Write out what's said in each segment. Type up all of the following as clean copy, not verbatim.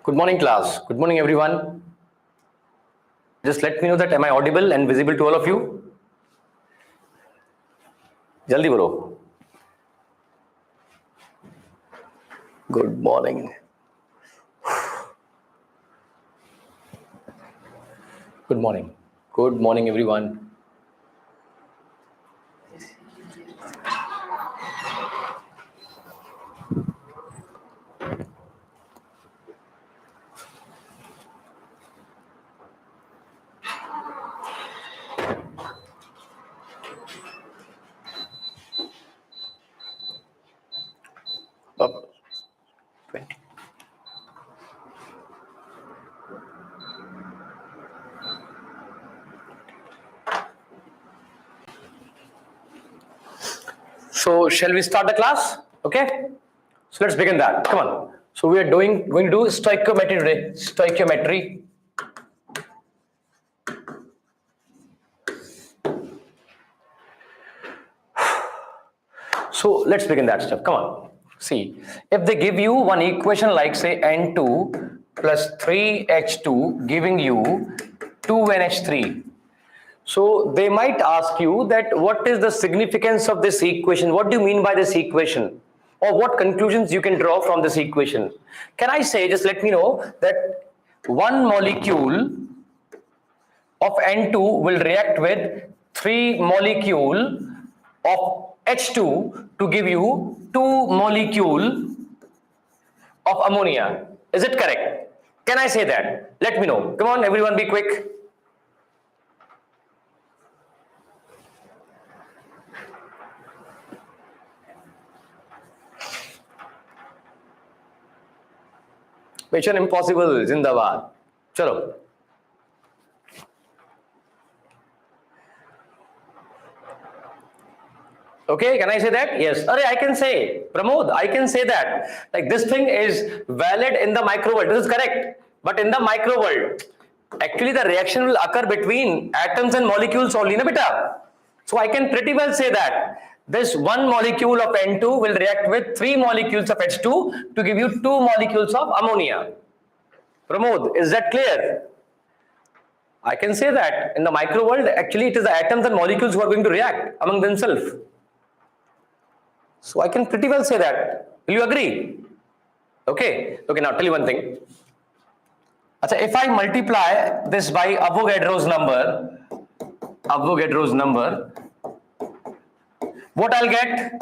Good morning, class. Good morning, everyone. Just let me know that am I audible and visible to all of you? Jaldi bolo. Good morning. Good morning. Good morning, everyone. Up. 20. So shall we start the class? Okay. So let's begin that. Come on. So we are going to do stoichiometry today. Stoichiometry. So let's begin that stuff. Come on. See, if they give you one equation like say N2 plus 3H2 giving you 2NH3. So they might ask you that what is the significance of this equation? What do you mean by this equation? Or what conclusions you can draw from this equation? Can I say, just let me know that one molecule of N2 will react with 3 molecule of H2 to give you 2 molecule of ammonia. Is it correct? Can I say that? Let me know. Come on, everyone, be quick. Mission Impossible, Zindabad. Chalo. Okay, can I say that? Yes. I can say, Pramod, I can say that. Like this thing is valid in the micro world. This is correct. But in the micro world, actually the reaction will occur between atoms and molecules only, na beta? So I can pretty well say that this one molecule of N2 will react with 3 molecules of H2 to give you 2 molecules of ammonia. Pramod, is that clear? I can say that in the micro world, actually it is the atoms and molecules who are going to react among themselves. So I can pretty well say that. Will you agree? Okay. Okay, now tell you one thing. If I multiply this by Avogadro's number, what I'll get?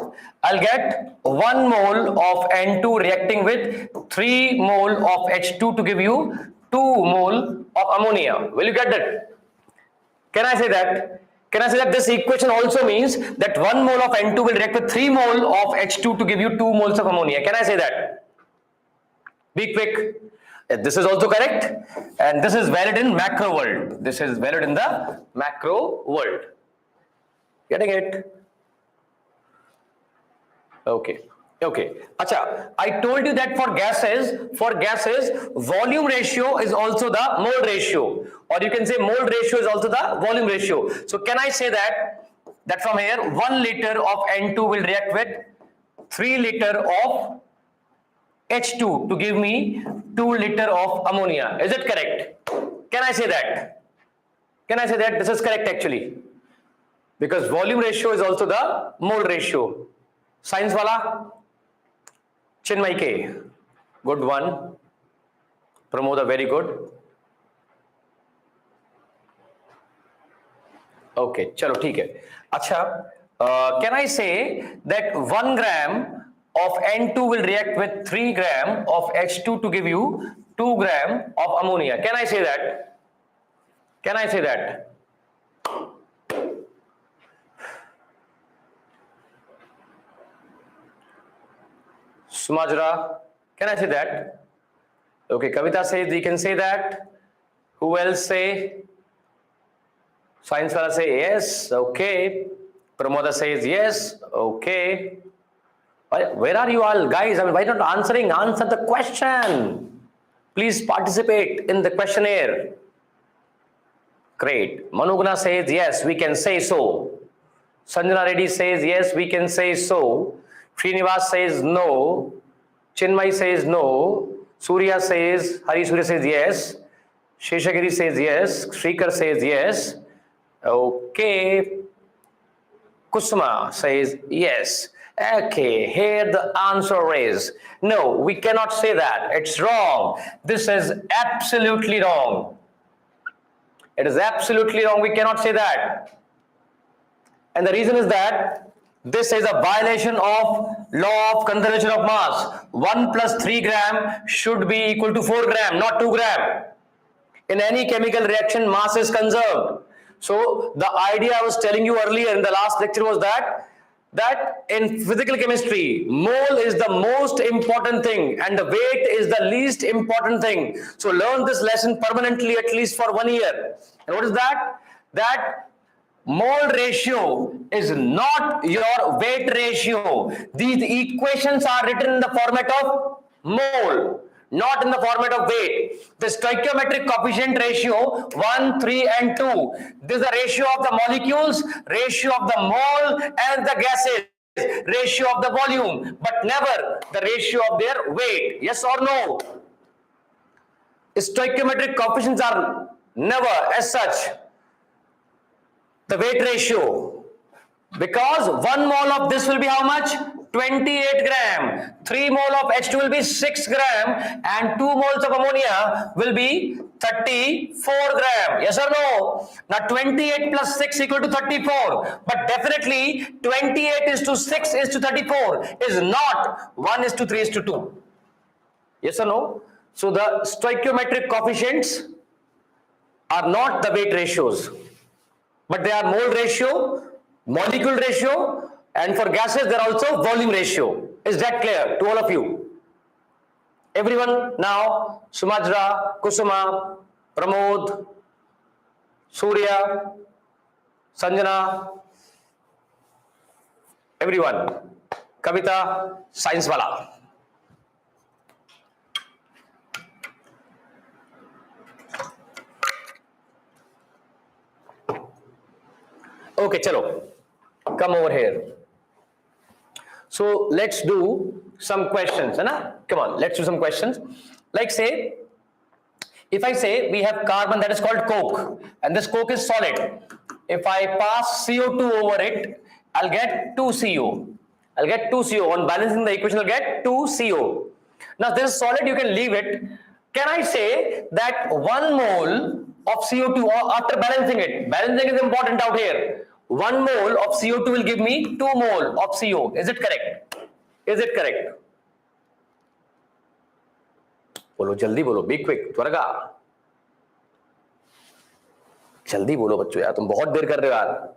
I'll get 1 mole of N2 reacting with 3 mole of H2 to give you 2 mole of ammonia. Will you get that? Can I say that? Can I say that this equation also means that 1 mole of N2 will react with 3 mole of H2 to give you 2 moles of ammonia? Can I say that? Be quick. This is also correct, and this is valid in macro world. This is valid in the macro world. Getting it? Okay. Okay. Acha, I told you that for gases, volume ratio is also the mole ratio, or you can say mole ratio is also the volume ratio. So can I say that from here 1 liter of N2 will react with 3 liter of H2 to give me 2 liter of ammonia. Is it correct? Can I say that? Can I say that this is correct actually? Because volume ratio is also the mole ratio. Science wala? Chinmay K. Good one. Pramoda, very good. Okay, chalo, theek hai. Acha, can I say that 1 gram of N2 will react with 3 gram of H2 to give you 2 gram of ammonia? Can I say that? Can I say that? Sumajra, can I say that? Okay, Kavita says we can say that. Who else say? Science wala say yes. Okay. Pramoda says yes. Okay. Where are you all, guys? I mean, why not answering? Answer the question. Please participate in the questionnaire. Great. Manugna says yes, we can say so. Sanjana Reddy says yes, we can say so. Srinivas says no. Chinmay says no. Surya says, Hari Surya says yes. Sheshagiri says yes. Shrikar says yes. Okay. Kusma says yes. Okay, here the answer is no, we cannot say that. It's wrong. This is absolutely wrong. It is absolutely wrong. We cannot say that. And the reason is that this is a violation of law of conservation of mass. 1 plus 3 gram should be equal to 4 gram, not 2 gram. In any chemical reaction, mass is conserved. So the idea I was telling you earlier in the last lecture was that in physical chemistry, mole is the most important thing and the weight is the least important thing. So learn this lesson permanently at least for 1 year. And what is that? That mole ratio is not your weight ratio. These equations are written in the format of mole, not in the format of weight. The stoichiometric coefficient ratio 1, 3 and 2. This is the ratio of the molecules, ratio of the mole and the gases, ratio of the volume, but never the ratio of their weight. Yes or no? Stoichiometric coefficients are never as such the weight ratio, because 1 mole of this will be how much? 28 gram. 3 mole of H2 will be 6 gram and 2 moles of ammonia will be 34 gram. Yes or no? Now 28 plus 6 equal to 34, but definitely 28 is to 6 is to 34 is not 1 is to 3 is to 2. Yes or no? So the stoichiometric coefficients are not the weight ratios, but they are mole ratio, molecule ratio, and for gases they are also volume ratio. Is that clear to all of you? Everyone now, Sumajra, Kusuma, Pramod, Surya, Sanjana, everyone. Kavita, science wala. Okay, chalo. Come over here. So let's do some questions. Hai? Come on, let's do some questions. Like say, if I say we have carbon that is called coke, and this coke is solid. If I pass CO2 over it, I'll get 2CO. I'll get 2CO. On balancing the equation, I'll get 2CO. Now this is solid, you can leave it. Can I say that 1 mole of CO2, or after balancing it, balancing is important out here. 1 mole of CO2 will give me 2 mole of CO. Is it correct? Is it correct? बोलो जल्दी बोलो, be quick, त्वरगा जल्दी बोलो बच्चों यार, तुम बहुत देर कर रहे हो यार.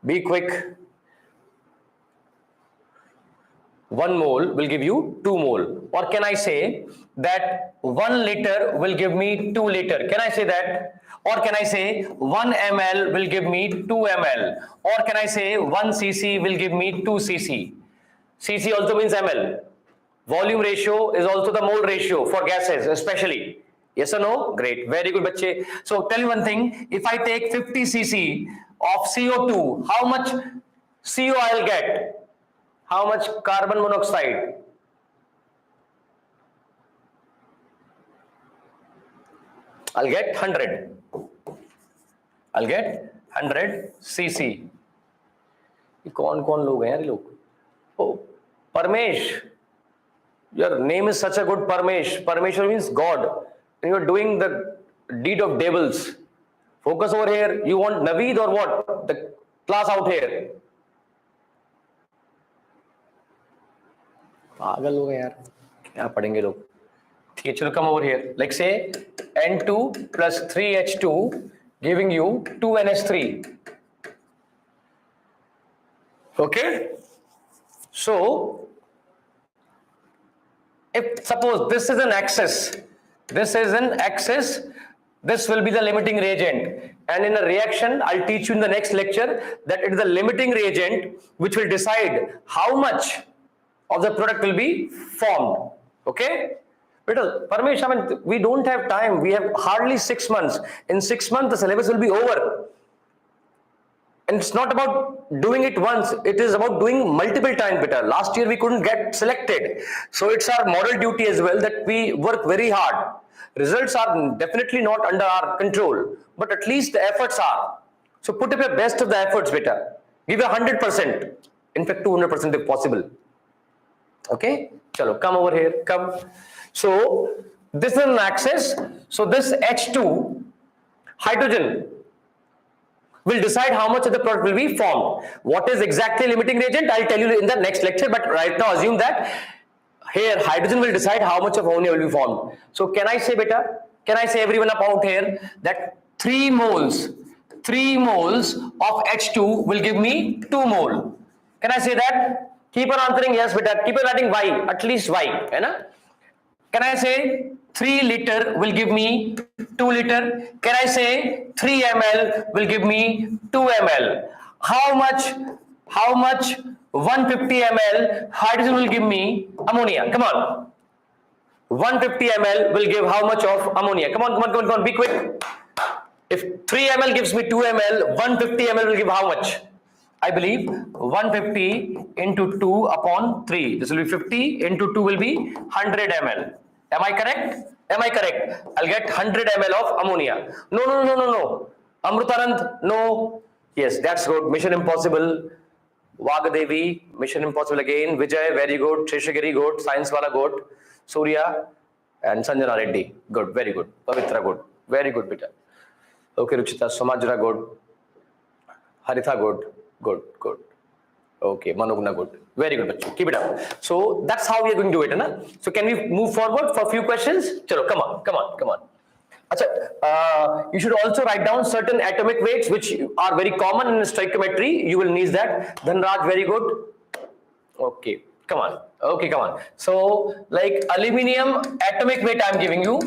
Be quick. 1 mole will give you 2 mole. Or can I say that 1 liter will give me 2 liter? Can I say that? Or can I say 1 ml will give me 2 ml? Or can I say 1 cc will give me 2 cc? Cc also means ml. Volume ratio is also the mole ratio for gases especially. Yes or no? Great. Very good, bache. So tell me one thing. If I take 50 cc of CO2, how much CO I'll get? How much carbon monoxide? I'll get 100. I'll get 100 cc. ये कौन लोग हैं यार ये लोग? Oh, Parmesh. Your name is such a good Parmesh. Parmeshwar means God. And you're doing the deed of devils. Focus over here. You want Naveed or what? The class out here. पागल लोग हैं यार, क्या पढ़ेंगे लोग? ठीक है, चलो come over here. Like say N2 plus 3H2 giving you 2NH3. Okay? So if suppose this is an axis, this is an axis, this will be the limiting reagent, and in a reaction I'll teach you in the next lecture that it is the limiting reagent which will decide how much of the product will be formed. Okay? But Parmesh, I mean, we don't have time. We have hardly 6 months. In 6 months, the syllabus will be over. And it's not about doing it once, it is about doing multiple times better. Last year we couldn't get selected. So it's our moral duty as well that we work very hard. Results are definitely not under our control, but at least the efforts are. So put up your best of the efforts better. Give your 100%. In fact, 200% if possible. Okay? Chalo, come over here, come. So this is an axis. So this H2 hydrogen will decide how much of the product will be formed. What is exactly limiting reagent? I'll tell you in the next lecture, but right now assume that here hydrogen will decide how much of ammonia will be formed. So can I say beta? Can I say everyone up out here that 3 moles of H2 will give me 2 mole. Can I say that? Keep on answering yes beta. Keep on writing Y, at least Y. Hai na? Can I say 3 liter will give me 2 liter? Can I say 3 ml will give me 2 ml? How much 150 ml hydrogen will give me ammonia? Come on. 150 ml will give how much of ammonia? Come on, be quick. If 3 ml gives me 2 ml, 150 ml will give how much? I believe 150 into 2 upon 3. This will be 50 into 2 will be 100 ml. Am I correct? Am I correct? I'll get 100 ml of ammonia. No. Amrutarand, no. Yes, that's good. Mission Impossible. Vagadevi, Mission Impossible again. Vijay, very good. Sheshagiri, good. Science Wala, good. Surya and Sanjana Reddy. Good, very good. Pavitra, good. Very good, beta. Okay, Ruchita, Somajra, good. Haritha, good. Good. Okay, Manogna, good. Very good, bachcho. Keep it up. So that's how we are going to do it, na? So can we move forward for a few questions? Chalo, come on. Achha, you should also write down certain atomic weights which are very common in stoichiometry. You will need that. Dhanraj, very good. Okay, come on. So, like aluminium atomic weight I'm giving you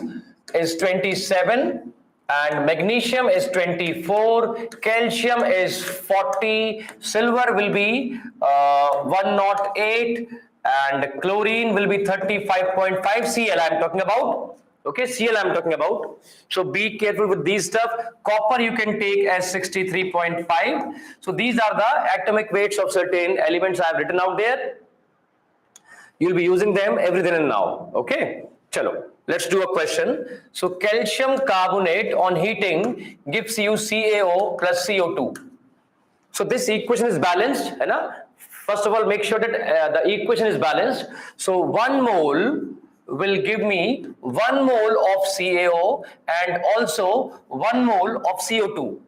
is 27. And magnesium is 24, calcium is 40, silver will be 108, and chlorine will be 35.5. Cl I'm talking about. Okay, Cl I'm talking about. So be careful with these stuff. Copper you can take as 63.5. So these are the atomic weights of certain elements I have written out there. You'll be using them every then and now. Okay, chalo. Let's do a question. So calcium carbonate on heating gives you CaO plus CO2. So this equation is balanced. First of all, make sure that the equation is balanced. So 1 mole will give me 1 mole of CaO and also 1 mole of CO2.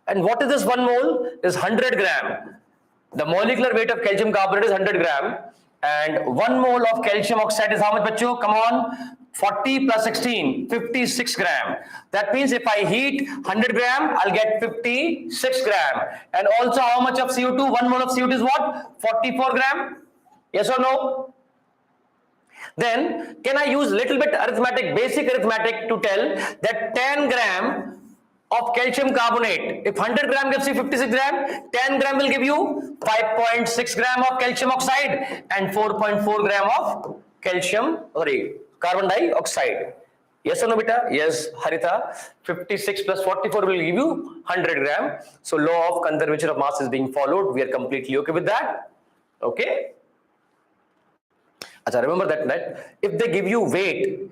And what is this 1 mole? Is 100 gram. The molecular weight of calcium carbonate is 100 gram. And 1 mole of calcium oxide is how much, bacho? Come on. 40 plus 16, 56 gram. That means if I heat 100 gram, I'll get 56 gram. And also how much of CO2? 1 mole of CO2 is what? 44 gram. Yes or no? Then can I use little bit arithmetic, basic arithmetic to tell that 10 gram of calcium carbonate, if 100 gram gives you 56 gram, 10 gram will give you 5.6 gram of calcium oxide and 4.4 gram of carbon dioxide. Yes or no, beta? Yes, Haritha. 56 plus 44 will give you 100 gram. So law of conservation of mass is being followed. We are completely okay with that. Okay. Achha, remember that if they give you weight,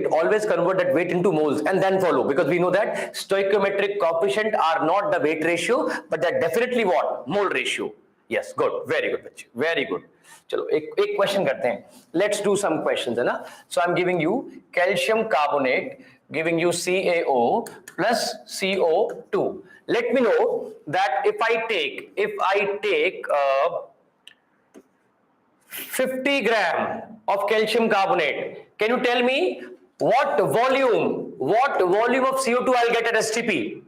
always convert that weight into moles and then follow, because we know that stoichiometric coefficient are not the weight ratio, but they're definitely what? Mole ratio. Yes, good. Very good, bachche. Very good. Chalo, एक question करते हैं. Let's do some questions, है ना? So I'm giving you calcium carbonate, giving you CaO plus CO2. Let me know that if I take 50 gram of calcium carbonate, can you tell me what volume of CO2 I'll get at STP?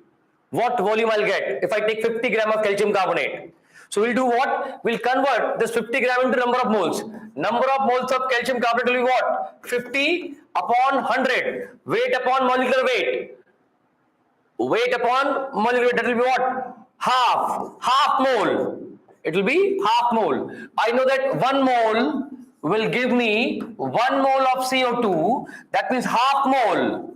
What volume I'll get if I take 50 gram of calcium carbonate? So we'll do what? We'll convert this 50 gram into number of moles. Number of moles of calcium carbonate will be what? 50 upon 100. Weight upon molecular weight. Weight upon molecular weight, that will be what? Half mole. It will be half mole. I know that 1 mole will give me 1 mole of CO2. That means half mole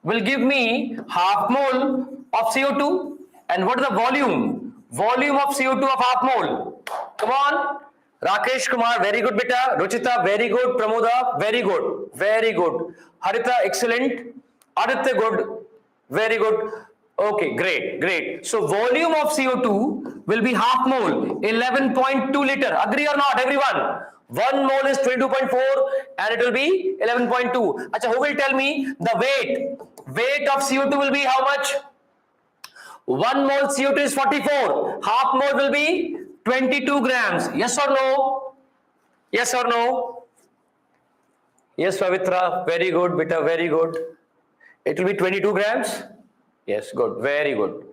will give me half mole of CO2? And what is the volume? Volume of CO2 of half mole. Come on. Rakesh Kumar, very good beta. Ruchita, very good. Pramoda, very good. Very good. Harita, excellent. Aditya, good. Very good. Okay, great, great. So volume of CO2 will be half mole, 11.2 liter. Agree or not, everyone? 1 mole is 22.4 and it will be 11.2. Achha, who will tell me the weight? Weight of CO2 will be how much? 1 mole CO2 is 44. Half mole will be 22 grams. Yes or no? Yes or no? Yes, Pavitra. Very good, beta. Very good. It will be 22 grams. Yes, good. Very good.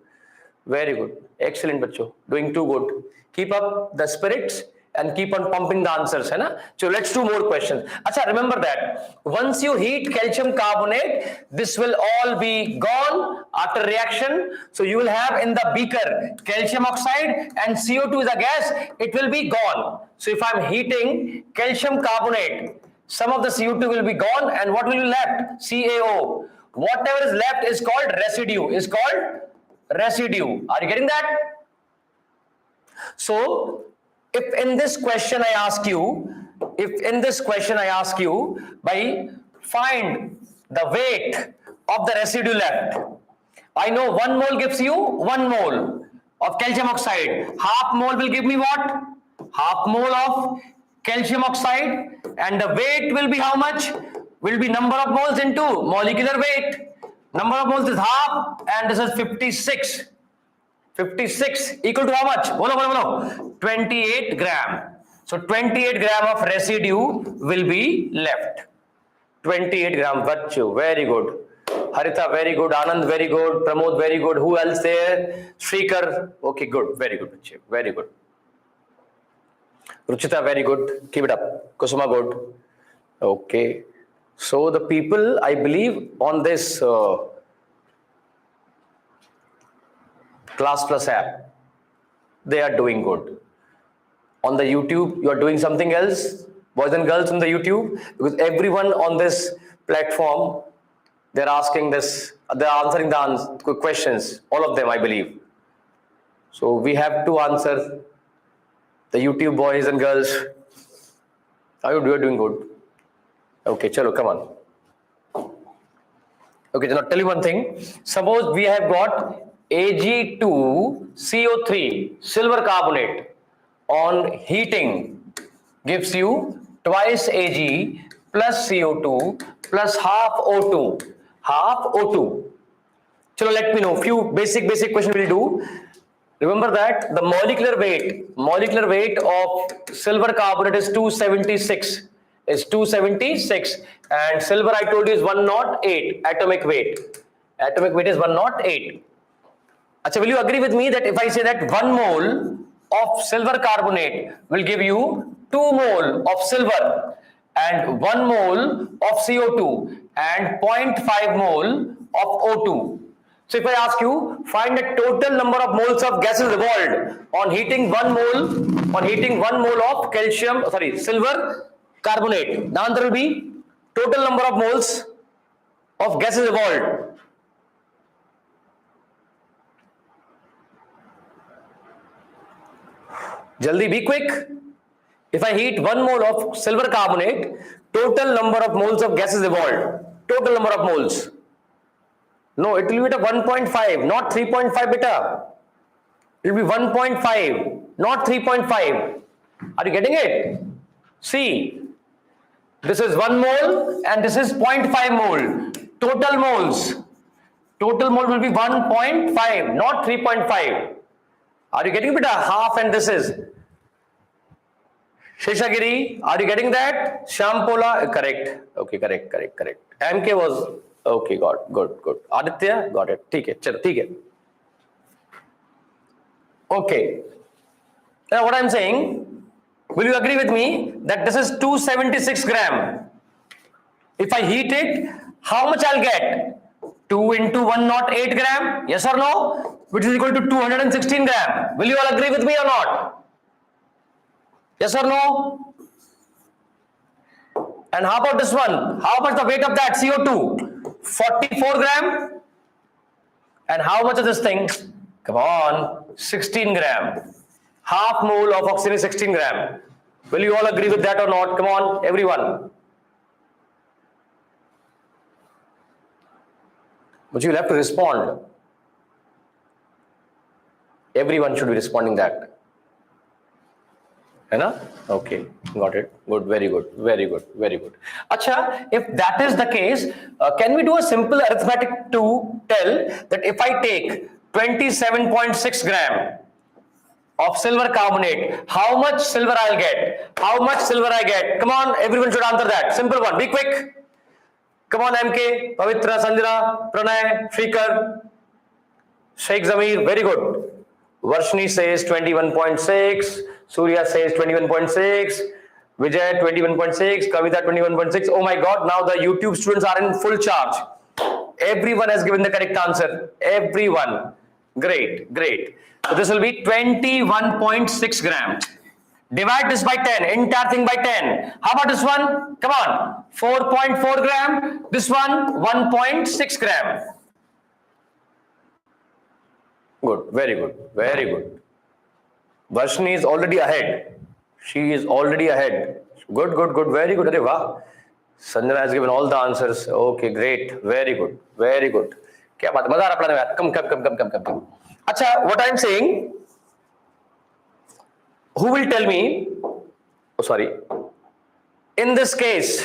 Very good. Excellent, bacho. Doing too good. Keep up the spirits and keep on pumping the answers. Hai na? So let's do more questions. Achha, remember that once you heat calcium carbonate, this will all be gone after reaction. So you will have in the beaker calcium oxide and CO2 is a gas. It will be gone. So if I'm heating calcium carbonate, some of the CO2 will be gone and what will be left? CaO. Whatever is left is called residue. Is called residue. Are you getting that? So if in this question I ask you, by find the weight of the residue left, I know 1 mole gives you 1 mole of calcium oxide. Half mole will give me what? Half mole of calcium oxide, and the weight will be how much? Will be number of moles into molecular weight. Number of moles is half and this is 56. 56 equal to how much? Bolo, bolo, bolo. 28 gram. So 28 gram of residue will be left. 28 gram. Vachu, very good. Harita, very good. Anand, very good. Pramod, very good. Who else there? Shrikar. Okay, good. Very good. Very good. Ruchita, very good. Keep it up. Kusuma, good. Okay. So the people, I believe, on this Class Plus app, they are doing good. On the YouTube, you are doing something else, boys and girls on the YouTube, because everyone on this platform, they're asking this, they're answering the questions, all of them, I believe. So we have to answer the YouTube boys and girls. You are doing good. Okay, chalo, come on. Okay, now tell you one thing. Suppose we have got Ag2CO3 silver carbonate on heating gives you twice Ag plus CO2 plus half O2. Half O2. Chalo, let me know. Few basic question we'll do. Remember that the molecular weight of silver carbonate is 276. Is 276, and silver I told you is 108 atomic weight. Atomic weight is 108. Achha, will you agree with me that if I say that 1 mole of silver carbonate will give you 2 mole of silver and 1 mole of CO2 and 0.5 mole of O2. So if I ask you, find the total number of moles of gases evolved on heating 1 mole of silver carbonate. The answer will be total number of moles of gases evolved. Jaldi, be quick. If I heat 1 mole of silver carbonate, total number of moles of gases evolved. Total number of moles. No, it will be at 1.5, not 3.5 beta. It will be 1.5, not 3.5. Are you getting it? See, this is 1 mole and this is 0.5 mole. Total moles. Total mole will be 1.5, not 3.5. Are you getting beta? Half and this is. Sheshagiri, are you getting that? Shampola, correct. Okay, correct. MK was, okay, good. Aditya, got it. Okay, chalo, okay. Okay. Now what I'm saying, will you agree with me that this is 276 gram? If I heat it, how much I'll get? 2 into 108 gram, yes or no? Which is equal to 216 gram. Will you all agree with me or not? Yes or no? And how about this one? How much the weight of that CO2? 44 gram? And how much is this thing? Come on, 16 gram. Half mole of oxygen is 16 gram. Will you all agree with that or not? Come on, everyone. But you will have to respond. Everyone should be responding that. है ना? Okay, got it. Good, very good, very good, very good. Acha, if that is the case, can we do a simple arithmetic to tell that if I take 27.6 gram of silver carbonate, how much silver I'll get? How much silver I get? Come on, everyone should answer that. Simple one. Be quick. Come on, MK, Pavitra, Sanjana, Pranay, Shrikar, Sheikh Zamir. Very good. Varshni says 21.6. Surya says 21.6. Vijay 21.6. Kavita 21.6. Oh my God! Now the YouTube students are in full charge. Everyone has given the correct answer. Everyone. Great, great. So this will be 21.6 grams. Divide this by 10, entire thing by 10. How about this one? Come on. 4.4 gram. This one, 1.6 gram. Good, very good, very good. Varshni is already ahead. She is already ahead. Good, good, good, very good. Arey wow. Sanjana has given all the answers. Okay, great, very good, very good. क्या बात है, मजा आ रहा है पढ़ने में. Come. अच्छा, what I am saying, who will tell me? Oh, sorry. In this case,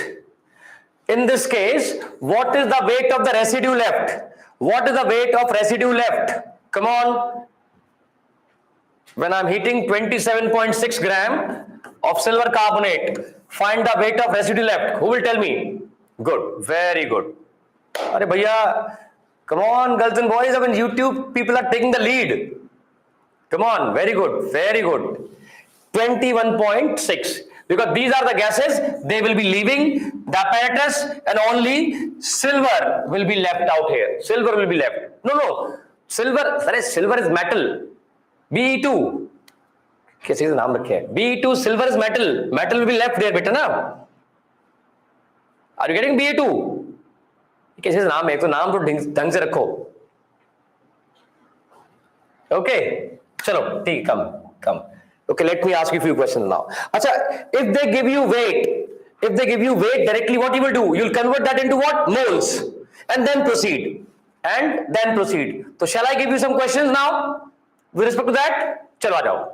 what is the weight of the residue left? What is the weight of residue left? Come on. When I'm heating 27.6 gram of silver carbonate, find the weight of residue left. Who will tell me? Good, very good. Arey bhaiya, come on, girls and boys. I mean, YouTube people are taking the lead. Come on, very good, very good. 21.6. Because these are the gases, they will be leaving the apparatus and only silver will be left out here. Silver will be left. No. Silver is metal. Be2. कैसे नाम रखे हैं? Be2, silver is metal. Metal will be left there, बेटा ना? Are you getting Be2? कैसे नाम है? तो नाम तो ढंग से रखो. Okay. चलो, ठीक, come. Okay, let me ask you a few questions now. Acha, if they give you weight directly, what you will do? You'll convert that into what? Moles. And then proceed. So shall I give you some questions now with respect to that? Chalo aa jao.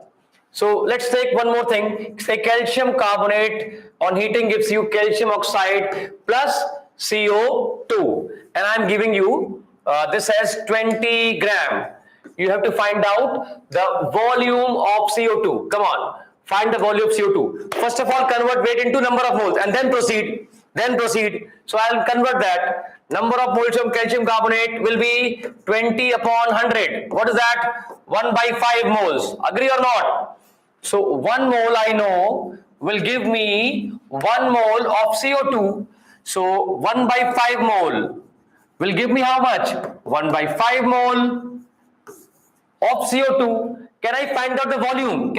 So let's take one more thing. Say calcium carbonate on heating gives you calcium oxide plus CO2. And I'm giving you this as 20 gram. You have to find out the volume of CO2. Come on, find the volume of CO2. First of all, convert weight into number of moles and then proceed. So I'll convert that. Number of moles of calcium carbonate will be 20 upon 100. What is that? 1 by 5 moles. Agree or not? So 1 mole I know will give me 1 mole of CO2. So 1 by 5 mole will give me how much? 1 by 5 mole of CO2. Can I find out the volume?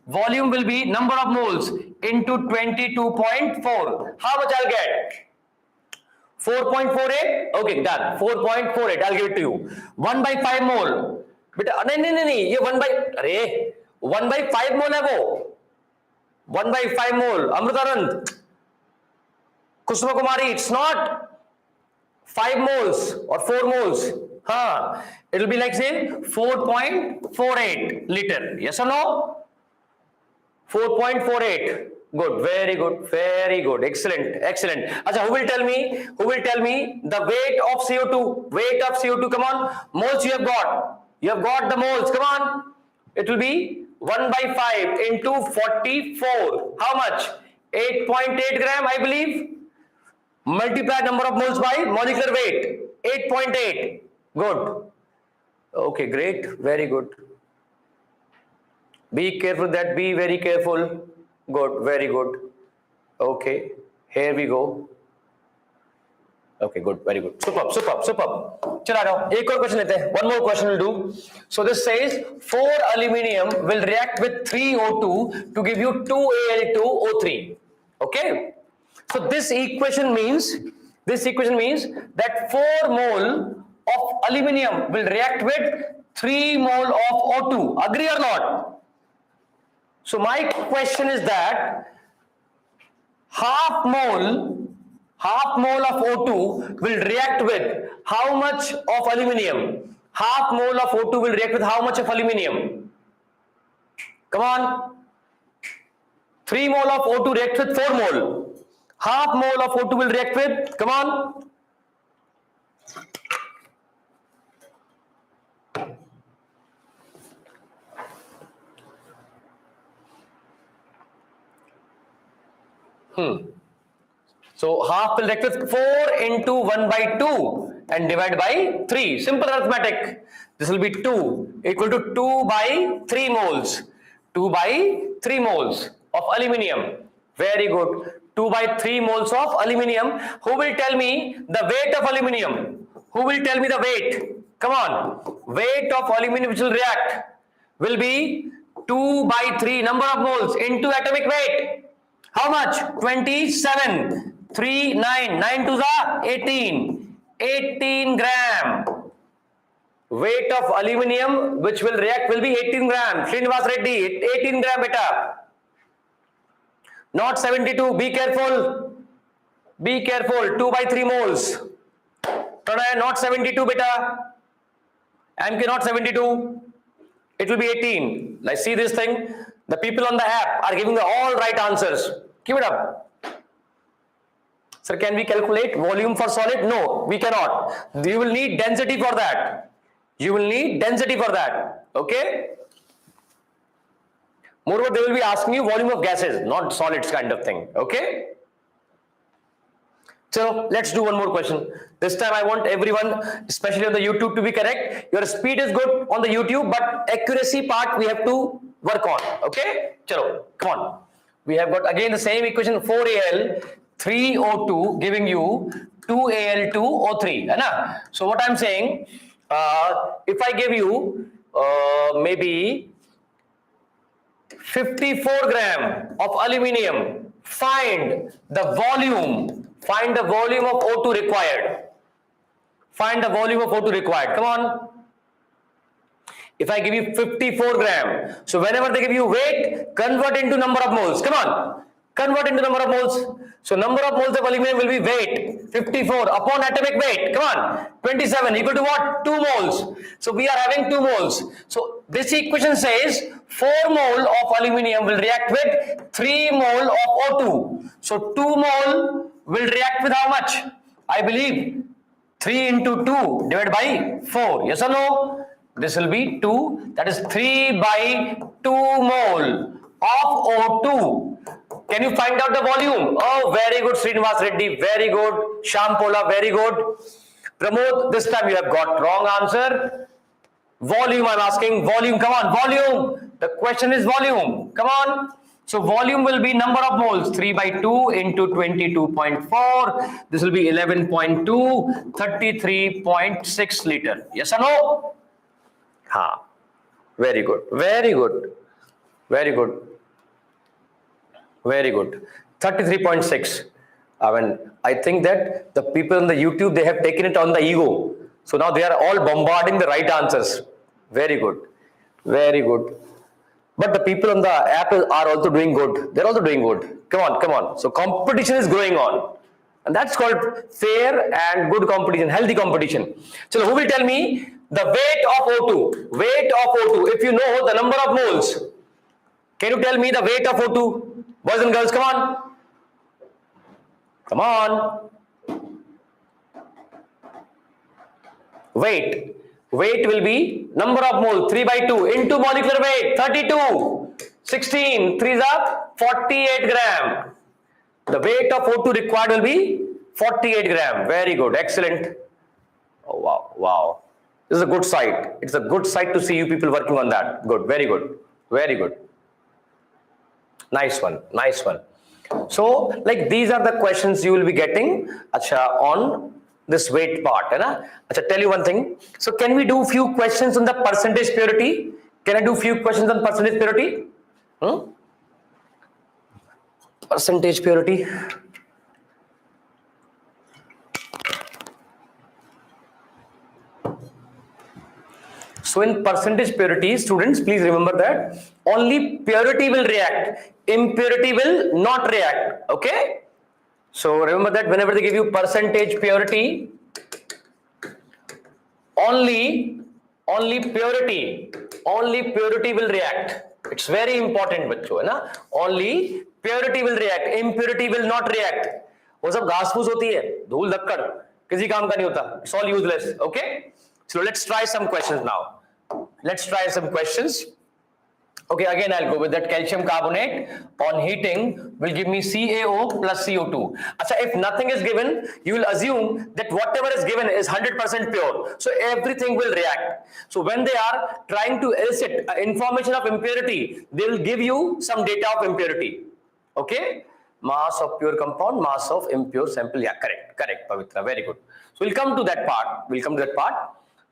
Volume will be number of moles into 22.4. How much I'll get? 4.48? Okay, done. 4.48. I'll give it to you. 1 by 5 mole. Beta, नहीं, ये 1 by 5 mole है वो. 1 by 5 mole. Amrutarand. Kusuma Kumari, it's not 5 moles or 4 moles. It will be like say 4.48 liter. Yes or no? 4.48. Good, very good, excellent. Acha, who will tell me the weight of CO2? Come on, moles you have got the moles. Come on, it will be 1 by 5 into 44. How much? 8.8 gram, I believe. Multiply number of moles by molecular weight. 8.8. Good. Okay, great, very good. Be careful that, be very careful. Good, very good. Okay, here we go. Okay, good, very good. Superb. चला जाओ, एक और question लेते हैं. One more question will do. So this says 4 aluminium will react with 3 O2 to give you 2 Al2O3. Okay. So this equation means that 4 mole of aluminium will react with 3 mole of O2. Agree or not? So my question is that half mole of O2 will react with how much of aluminium? Half mole of O2 will react with how much of aluminium? Come on. 3 mole of O2 reacts with 4 mole. Half mole of O2 will react with, come on. So half will react with 4 into 1 by 2 and divide by 3. Simple arithmetic. This will be 2 equal to 2 by 3 moles. 2 by 3 moles of aluminium. Very good. 2 by 3 moles of aluminium. Who will tell me the weight of aluminium? Who will tell me the weight? Come on. Weight of aluminium which will react will be 2 by 3 number of moles into atomic weight. How much? 27. 3, 9. 9 to the 18. 18 gram. Weight of aluminium which will react will be 18 gram. Srinivas Reddy, 18 gram beta. Not 72. Be careful. Be careful. 2 by 3 moles. Pranay, not 72 beta. MK, not 72. It will be 18. Let's see this thing. The people on the app are giving the all right answers. Give it up. Sir, can we calculate volume for solid? No, we cannot. You will need density for that. You will need density for that. Okay? Moreover, they will be asking you volume of gases, not solids kind of thing. Okay? So let's do one more question. This time I want everyone, especially on the YouTube, to be correct. Your speed is good on the YouTube, but accuracy part we have to work on. Okay? Chalo, come on. We have got again the same equation, 4Al 3O2 giving you 2Al2O3. Right? So what I'm saying, if I give you maybe 54 gram of aluminium, find the volume of O2 required. Find the volume of O2 required. Come on. If I give you 54 gram, so whenever they give you weight, convert into number of moles. Come on. Convert into number of moles. So number of moles of aluminum will be weight. 54 upon atomic weight. Come on. 27 equal to what? 2 moles. So we are having 2 moles. So this equation says 4 mole of aluminium will react with 3 mole of O2. So 2 mole will react with how much? I believe 3 into 2 divided by 4. Yes or no? This will be 2. That is 3 by 2 mole of O2. Can you find out the volume? Oh, very good, Srinivas Reddy. Very good. Shampola, very good. Pramod, this time you have got wrong answer. Volume, I'm asking. Volume, come on. Volume. The question is volume. Come on. So volume will be number of moles. 3 by 2 into 22.4. This will be 11.2. 33.6 liter. Yes or no? Ha. Very good. Very good. Very good. Very good. 33.6. I think that the people on the YouTube, they have taken it on the ego. So now they are all bombarding the right answers. Very good. Very good. But the people on the app are also doing good. They're also doing good. Come on, come on. So competition is going on. And that's called fair and good competition, healthy competition. So who will tell me the weight of O2? Weight of O2. If you know the number of moles, can you tell me the weight of O2? Boys and girls, come on. Come on. Weight. Weight will be number of moles, 3 by 2 into molecular weight, 32. 16. 3 is up, 48 gram. The weight of O2 required will be 48 gram. Very good. Excellent. Oh, wow. Wow. This is a good sight. It's a good sight to see you people working on that. Good. Very good. Very good. Nice one. Nice one. So, like these are the questions you will be getting on this weight part. Tell you one thing. So, can we do few questions on the percentage purity? Can I do few questions on percentage purity? Percentage purity. So in percentage purity, students, please remember that only purity will react, impurity will not react. Okay? So remember that whenever they give you percentage purity, only purity will react. It's very important बच्चों, है ना? Only purity will react, impurity will not react. वो सब घास फूस होती है, धूल धक्कड़, किसी काम का नहीं होता. It's all useless. Okay? So let's try some questions now. Let's try some questions. Okay, again I'll go with that. Calcium carbonate on heating will give me CaO plus CO2. Achha, if nothing is given, you will assume that whatever is given is 100% pure. So everything will react. So when they are trying to elicit information of impurity, they will give you some data of impurity. Okay? Mass of pure compound, mass of impure sample. Yeah, correct, Pavitra. Very good. So we'll come to that part.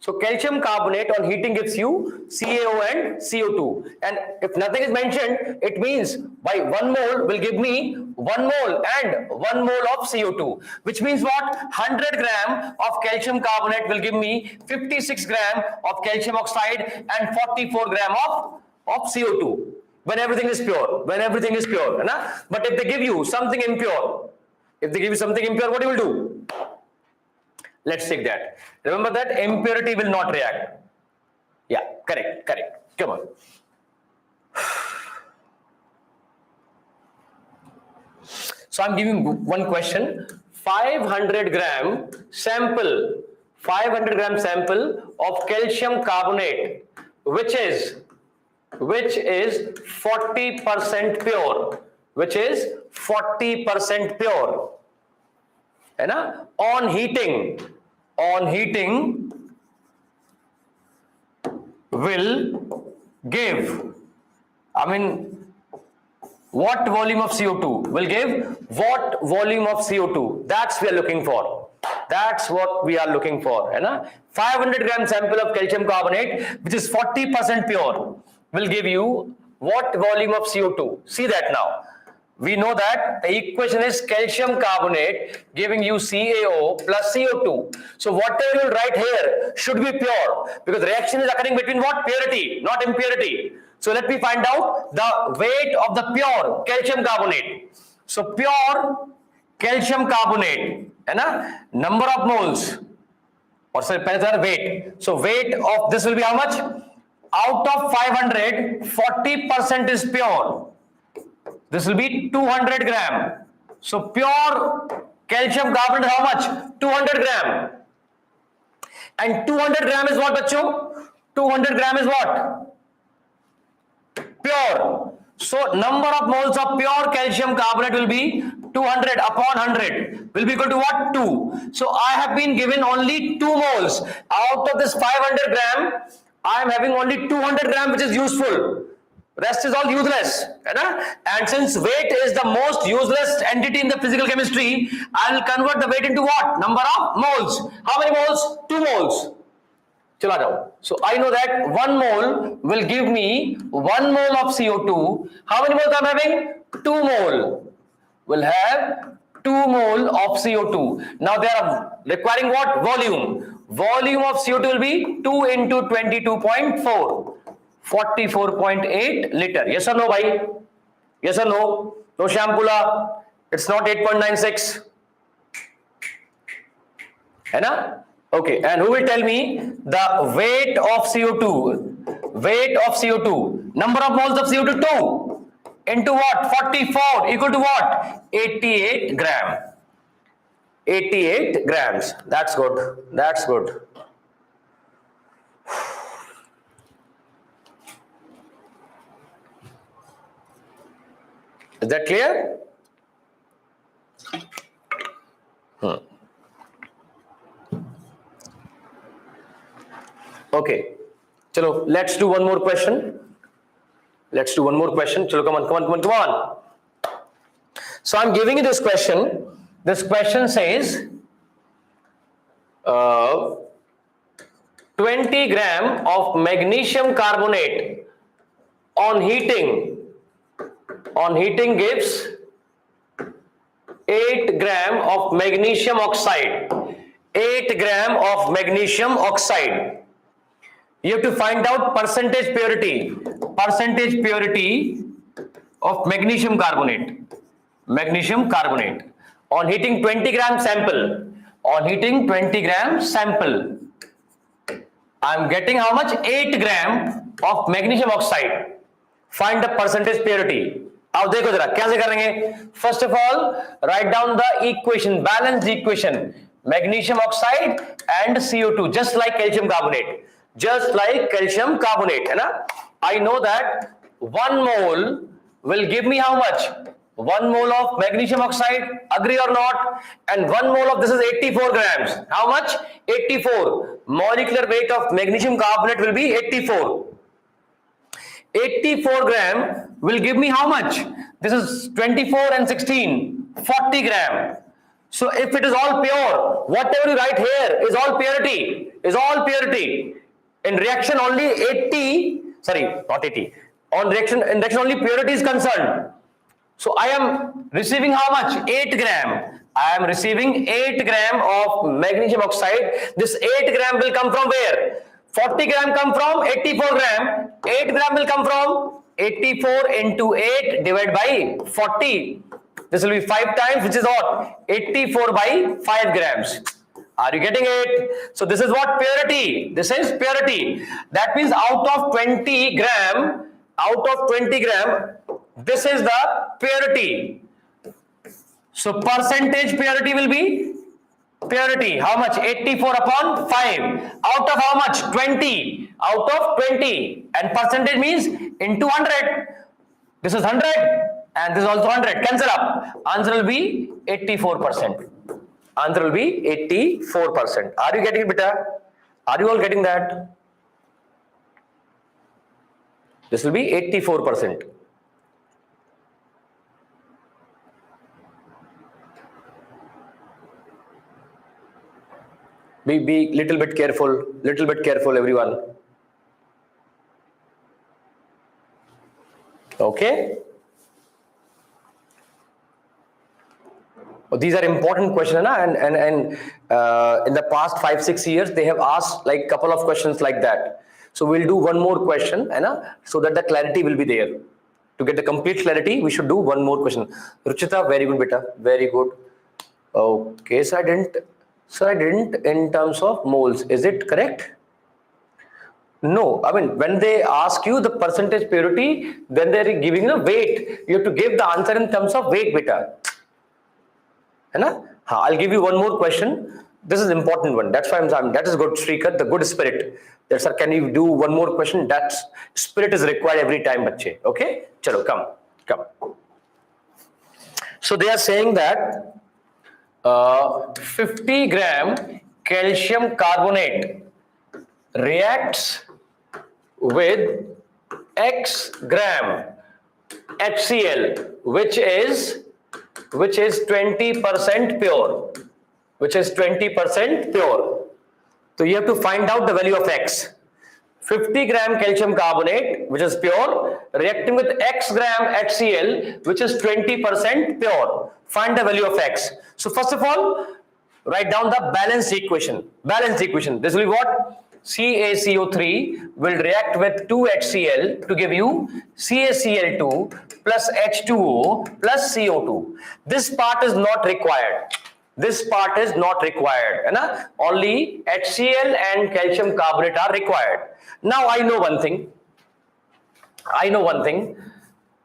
So calcium carbonate on heating gives you CaO and CO2. And if nothing is mentioned, it means by 1 mole will give me 1 mole and 1 mole of CO2. Which means what? 100 gram of calcium carbonate will give me 56 gram of calcium oxide and 44 gram of CO2. When everything is pure. Right? But if they give you something impure, what you will do? Let's take that. Remember that impurity will not react. Yeah, correct. Come on. So I'm giving one question. 500 gram sample of calcium carbonate, which is 40% pure. है ना? On heating will give, what volume of CO2 will give what volume of CO2. That's what we are looking for, है ना? 500 gram sample of calcium carbonate which is 40% pure will give you what volume of CO2. See that now. We know that the equation is calcium carbonate giving you CaO plus CO2. So whatever you write here should be pure, because reaction is occurring between what? Purity, not impurity. So let me find out the weight of the pure calcium carbonate. So pure calcium carbonate, है ना? Number of moles, or sorry, weight. So weight of this will be how much? Out of 500, 40% is pure. This will be 200 gram. So pure calcium carbonate how much? 200 gram. And 200 gram is what, bachcho? 200 gram is what? Pure. So number of moles of pure calcium carbonate will be 200 upon 100 will be equal to what? 2. So I have been given only 2 moles. Out of this 500 gram, I am having only 200 gram which is useful. Rest is all useless. And since weight is the most useless entity in the physical chemistry, I will convert the weight into what? Number of moles. How many moles? 2 moles. Chala jao. So I know that 1 mole will give me 1 mole of CO2. How many moles I am having? 2 mole. Will have 2 mole of CO2. Now they are requiring what? Volume. Volume of CO2 will be 2 into 22.4. 44.8 liter. Yes or no, bhai? Yes or no? No shampula. It's not 8.96. है ना? Okay. And who will tell me the weight of CO2? Weight of CO2. Number of moles of CO2? 2. Into what? 44 equal to what? 88 gram. 88 grams. That's good. Is that clear? Okay. Chalo, let's do one more question. Chalo, come on. So I'm giving you this question. This question says 20 gram of magnesium carbonate on heating gives 8 gram of magnesium oxide. 8 gram of magnesium oxide. You have to find out percentage purity of magnesium carbonate. Magnesium carbonate. On heating 20 gram sample, I'm getting how much? 8 gram of magnesium oxide. Find the percentage purity. अब देखो जरा कैसे करेंगे. First of all, write down the equation, balanced equation. Magnesium oxide and CO2, just like calcium carbonate. है ना? I know that 1 mole will give me how much? 1 mole of magnesium oxide, agree or not? And 1 mole of this is 84 grams. How much? 84. Molecular weight of magnesium carbonate will be 84. 84 gram will give me how much? This is 24 and 16, 40 gram. So if it is all pure, whatever you write here is all purity, In reaction only 80, sorry, not 80. In reaction only purity is concerned. So I am receiving how much? 8 gram. I am receiving 8 gram of magnesium oxide. This 8 gram will come from where? 40 gram come from 84 gram. 8 gram will come from 84 into 8 divided by 40. This will be 5 times, which is what? 84 by 5 grams. Are you getting it? So this is what? Purity. This is purity. That means out of 20 gram, this is the purity. So percentage purity will be purity. How much? 84 upon 5. Out of how much? 20. Out of 20. And percentage means into 100. This is 100 and this is also 100. Cancel up. Answer will be 84%. Answer will be 84%. Are you getting it, beta? Are you all getting that? This will be 84%. Be little bit careful, everyone. Okay. These are important questions, and in the past 5-6 years they have asked like couple of questions like that. So we'll do one more question, so that the clarity will be there. To get the complete clarity, we should do one more question. Ruchita, very good, beta, very good. Okay, so I didn't in terms of moles. Is it correct? No, I mean when they ask you the percentage purity, then they are giving the weight. You have to give the answer in terms of weight, beta. I'll give you one more question. This is important one. That's why I'm saying that is good, Shrikar, the good spirit. That sir, can you do one more question? That spirit is required every time, bache. Okay? Chalo, come. So they are saying that 50 gram calcium carbonate reacts with X gram HCl, which is 20% pure. So you have to find out the value of X. 50 gram calcium carbonate, which is pure, reacting with X gram HCl, which is 20% pure. Find the value of X. So first of all, write down the balanced equation. This will be what? CaCO3 will react with 2HCl to give you CaCl2 plus H2O plus CO2. This part is not required. Only HCl and calcium carbonate are required. Now I know one thing.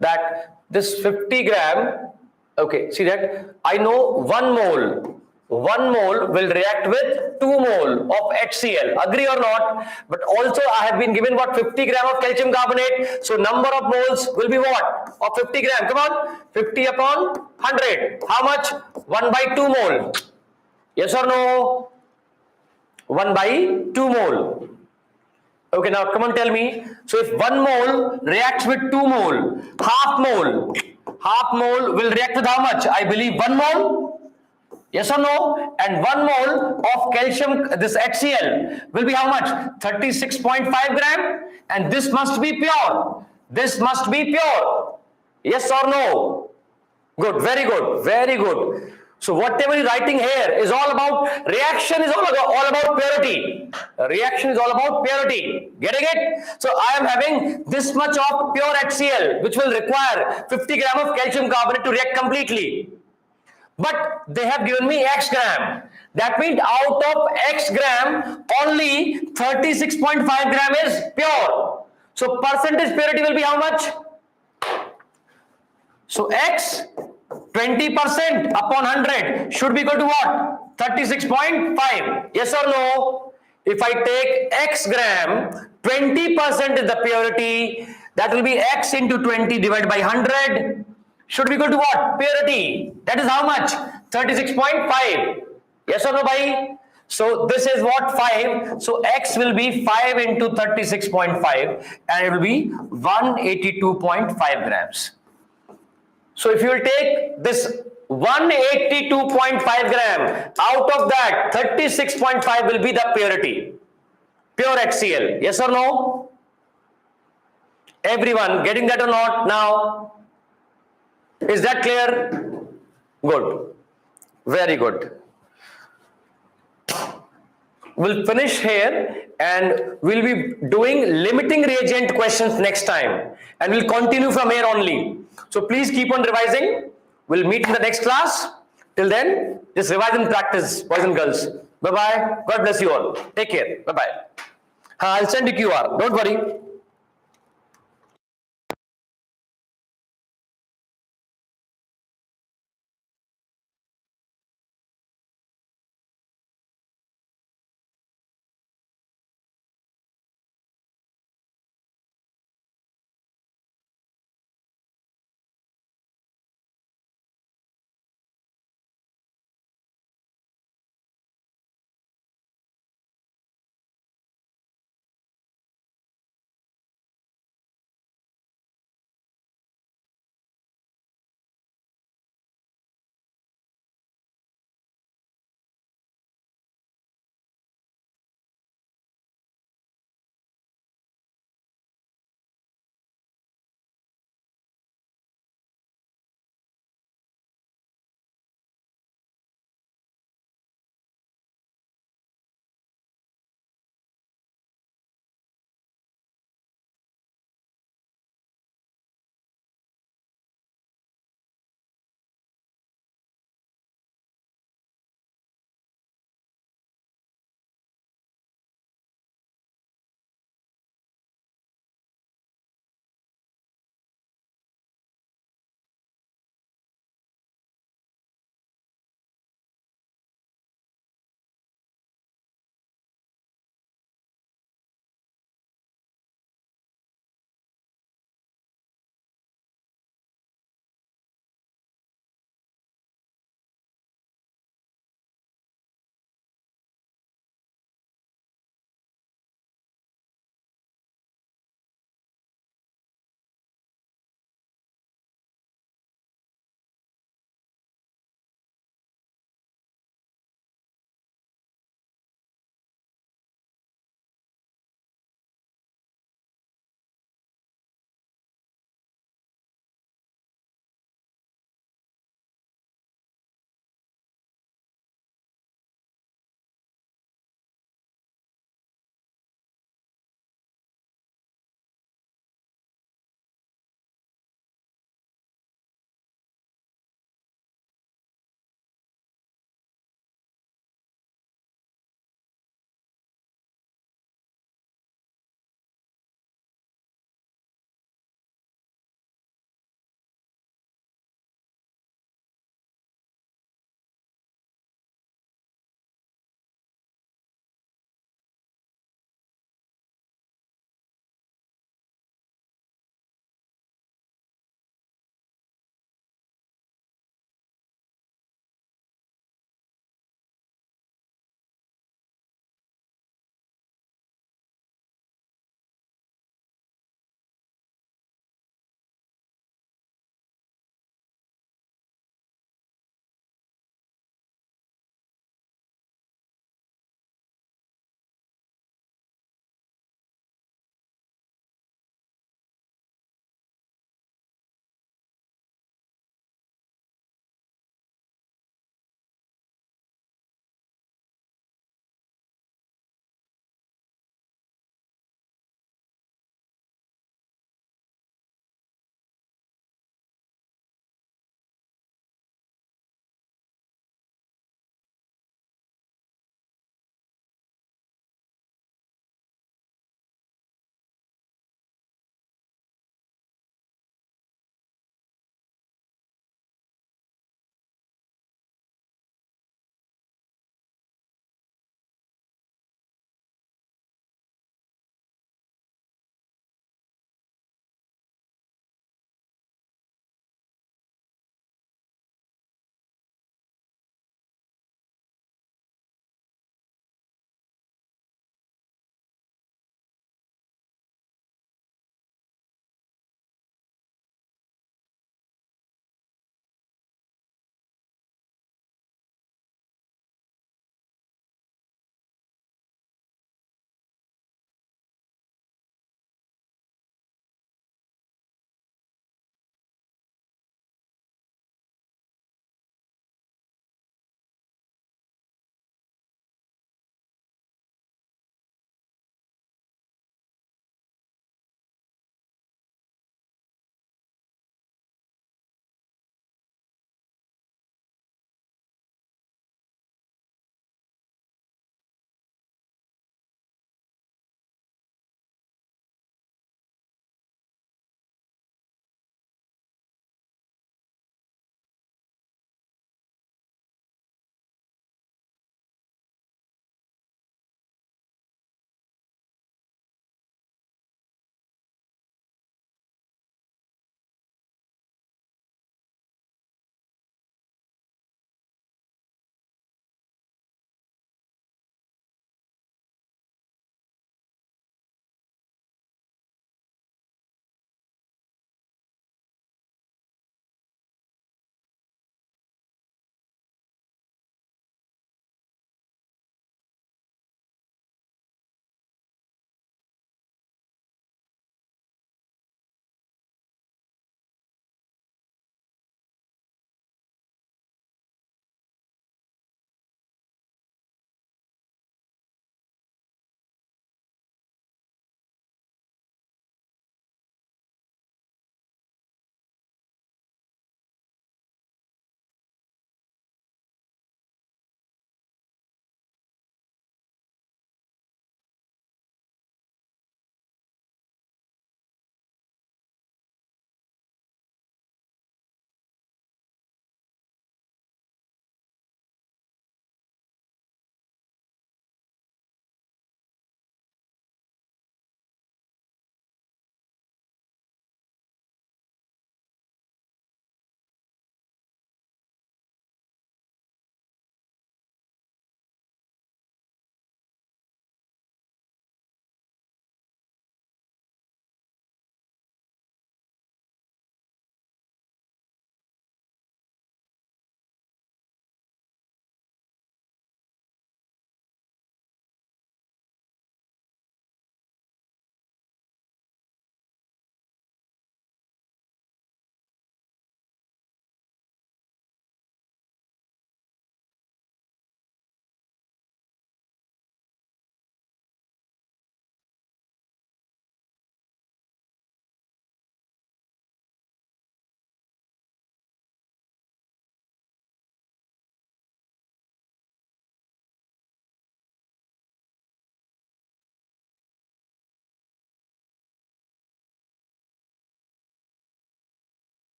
That this 50 gram, okay, see that? I know 1 mole will react with 2 mole of HCl. Agree or not? But also I have been given what? 50 gram of calcium carbonate. So number of moles will be what? Of 50 gram. Come on. 50 upon 100. How much? 1 by 2 mole. Yes or no? 1 by 2 mole. Okay, now come on, tell me. So if 1 mole reacts with 2 mole, half mole will react with how much? I believe 1 mole. Yes or no? And 1 mole of calcium, this HCl, will be how much? 36.5 gram. And this must be pure. Yes or no? Good, very good. So whatever you're writing here is all about reaction, is all about purity. Reaction is all about purity. Getting it? So I am having this much of pure HCl, which will require 50 gram of calcium carbonate to react completely. But they have given me X gram. That means out of X gram, only 36.5 gram is pure. So percentage purity will be how much? So X 20% upon 100 should be equal to what? 36.5. Yes or no? If I take X gram, 20% is the purity. That will be X into 20 divided by 100. Should be equal to what? Purity. That is how much? 36.5. Yes or no, bhai? So this is what? 5. So X will be 5 into 36.5 and it will be 182.5 grams. So if you will take this 182.5 gram, out of that 36.5 will be the purity. Pure HCl. Yes or no? Everyone getting that or not now? Is that clear? Good. Very good. We'll finish here and we'll be doing limiting reagent questions next time. And we'll continue from here only. So please keep on revising. We'll meet in the next class. Till then, just revise and practice, boys and girls. Bye-bye. God bless you all. Take care. Bye-bye. I'll send you QR. Don't worry.